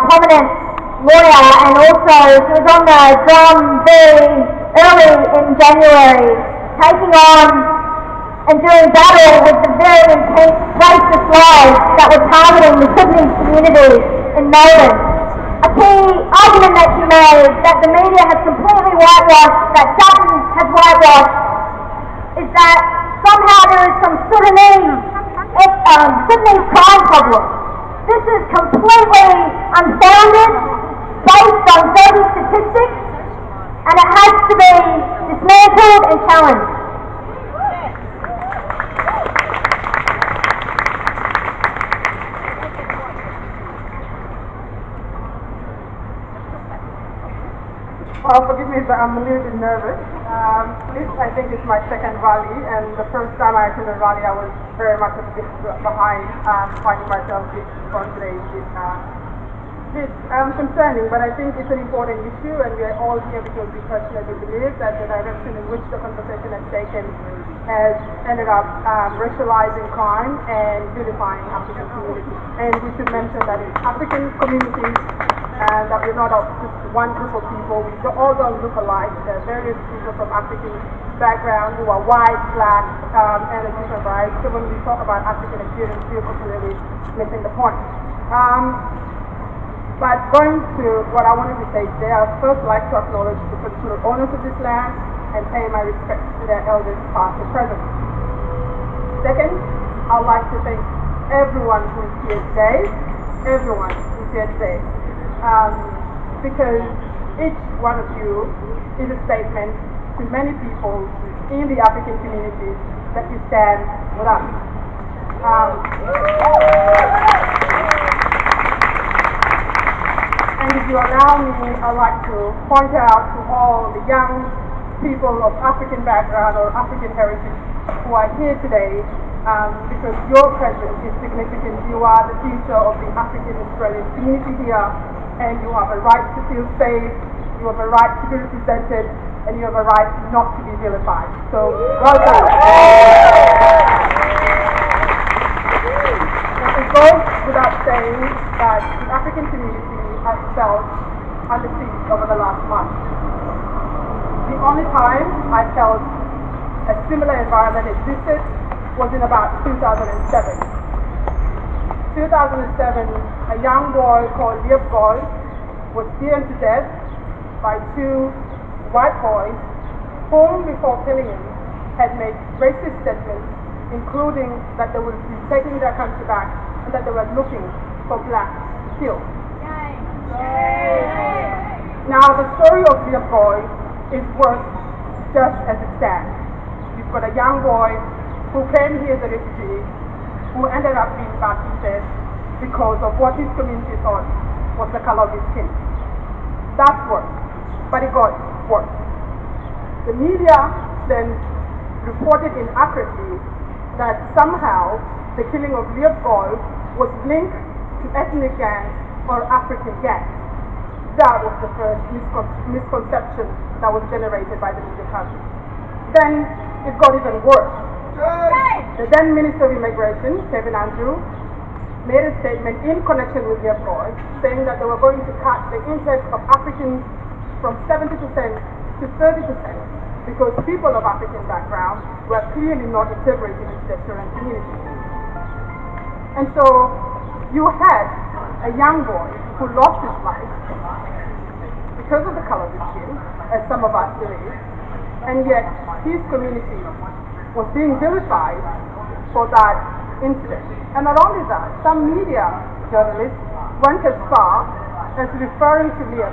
prominent lawyer, and also she was on the drum very early in January, taking on and doing battle with the very intense racist laws that were targeting the Sudanese community in Melbourne. A key argument that she made, that the media has completely whitewashed, that Sutton has whitewashed, is that somehow there is some Sudanese crime problem. This is completely unfounded, based on dirty statistics, and it has to be dismantled and challenged. Well, forgive me if I'm a little bit nervous. This, I think, is my second rally, and the first time I attended a rally, I was very much a bit behind, finding myself on today. It's concerning, but I think it's an important issue, and we are all here because we personally believe that the direction in which the conversation has taken has ended up racializing crime and vilifying African communities. And we should mention that in African communities, and that we're not just one group of people. We all don't look alike. There are various people from African background who are white, black, and a different variety. So when we talk about African experience, we're completely missing the point. But going to what I wanted to say today, I'd first like to acknowledge the traditional owners of this land and pay my respects to their elders, past and present. Second, I'd like to thank everyone who is here today, because each one of you is a statement to many people in the African communities that you stand with us. And if you allow me, I'd like to point out to all the young people of African background or African heritage who are here today, because your presence is significant. You are the future of the African Australian community here, and you have a right to feel safe, you have a right to be represented, and you have a right not to be vilified. So, welcome. It goes without saying that the African community has felt under siege over the last month. The only time I felt a similar environment existed was in about 2007. 2007, a young boy called Liep Goy was beaten to death by two white boys whom, before killing him, had made racist statements, including that they would be taking their country back and that they were looking for blacks to kill. Now, the story of Liep Goy is worth just as it stands. You've got a young boy who came here as a refugee, who ended up being battered because of what his community thought was the color of his skin. That's worse, but it got worse. The media then reported inaccurately that somehow the killing of Liep Goy was linked to ethnic gangs or African gangs. That was the first misconception that was generated by the media coverage. Then it got even worse. The then Minister of Immigration, Kevin Andrews, made a statement in connection with Liep Goy, saying that they were going to cut the intake of Africans from 70% to 30% because people of African background were clearly not integrated into the Australian community. And so you had a young boy who lost his life because of the color of his skin, as some of us believe, and yet his community was being vilified for that incident. And not only that, some media journalists went as far as referring to Liep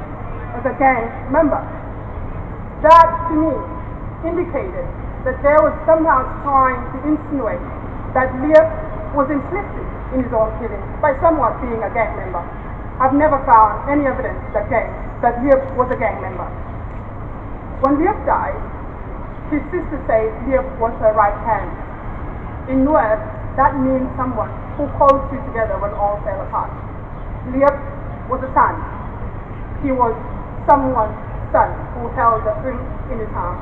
as a gang member. That, to me, indicated that there was somehow trying to insinuate that Liep was implicit in his own killing by somewhat being a gang member. I've never found any evidence that Liep was a gang member. When Liep died, his sister said Liep was her right hand. In Nuer, that means someone who holds you together when all fell apart. Liep was a son. He was someone's son who held a ring in his hand.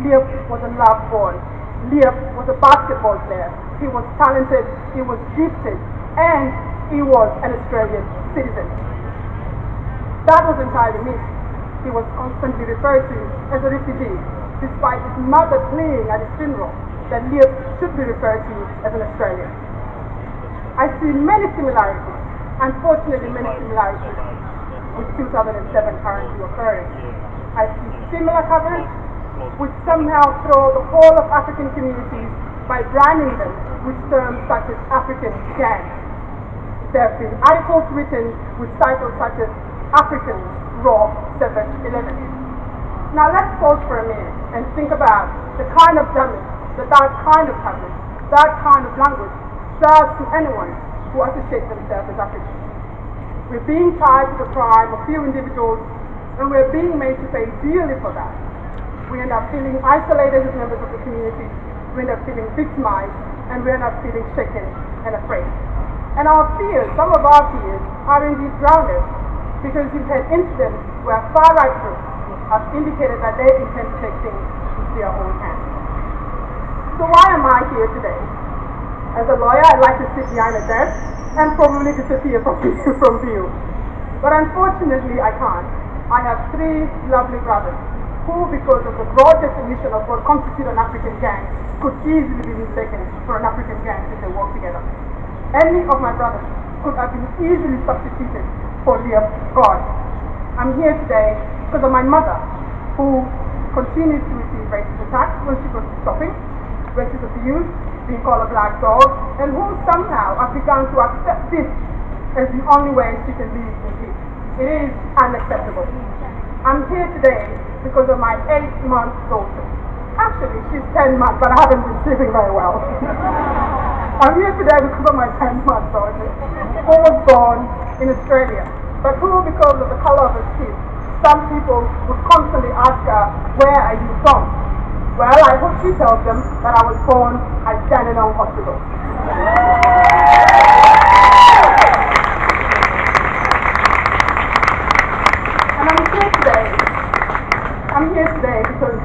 Liep was a loved boy. Liep was a basketball player. He was talented, he was gifted, and he was an Australian citizen. That was entirely missed. He was constantly referred to as a refugee, despite his mother pleading at his funeral that Liep should be referred to as an Australian. I see many similarities, unfortunately many similarities, with 2007 currently occurring. I see similar coverage, which somehow throw the whole of African communities by branding them with terms such as African gangs. There have been articles written with titles such as African Raw 7-11. Now let's pause for a minute and think about the kind of damage that kind of coverage, that kind of language does to anyone who associates themselves as African. We're being tied to the crime of few individuals, and we're being made to pay dearly for that. We end up feeling isolated as members of the community, we end up feeling victimized, and we end up feeling shaken and afraid. And our fears, some of our fears, are indeed grounded, because we've had incidents where far-right groups have indicated that they intend to take things into their own hands. So why am I here today? As a lawyer, I'd like to sit behind a desk and probably disappear from view. But unfortunately, I can't. I have three lovely brothers who, because of the broad definition of what constitutes an African gang, could easily be mistaken for an African gang if they work together. Any of my brothers could have been easily substituted for Liep God. I'm here today because of my mother, who continues to receive racist attacks when she goes shopping, racist abuse, being called a black dog, and who somehow has begun to accept this as the only way she can live in peace. It is unacceptable. I'm here today because of my 8-month daughter. Actually, she's 10 months, but I haven't been sleeping very well. I'm here today because of my 10-month daughter, who was born in Australia, but who, because of the color of her skin, some people would constantly ask her, where are you from? Well, I hope she tells them that I was born at Dandenong Hospital. And I'm here today because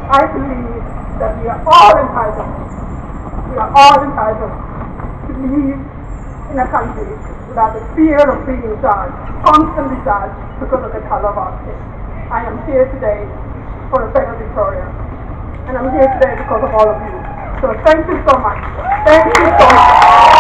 I believe that we are all entitled to live in a country without the fear of being judged, constantly judged because of the color of our skin. I am here today for a better Victoria. And I'm here today because of all of you. So thank you so much. Thank you so much.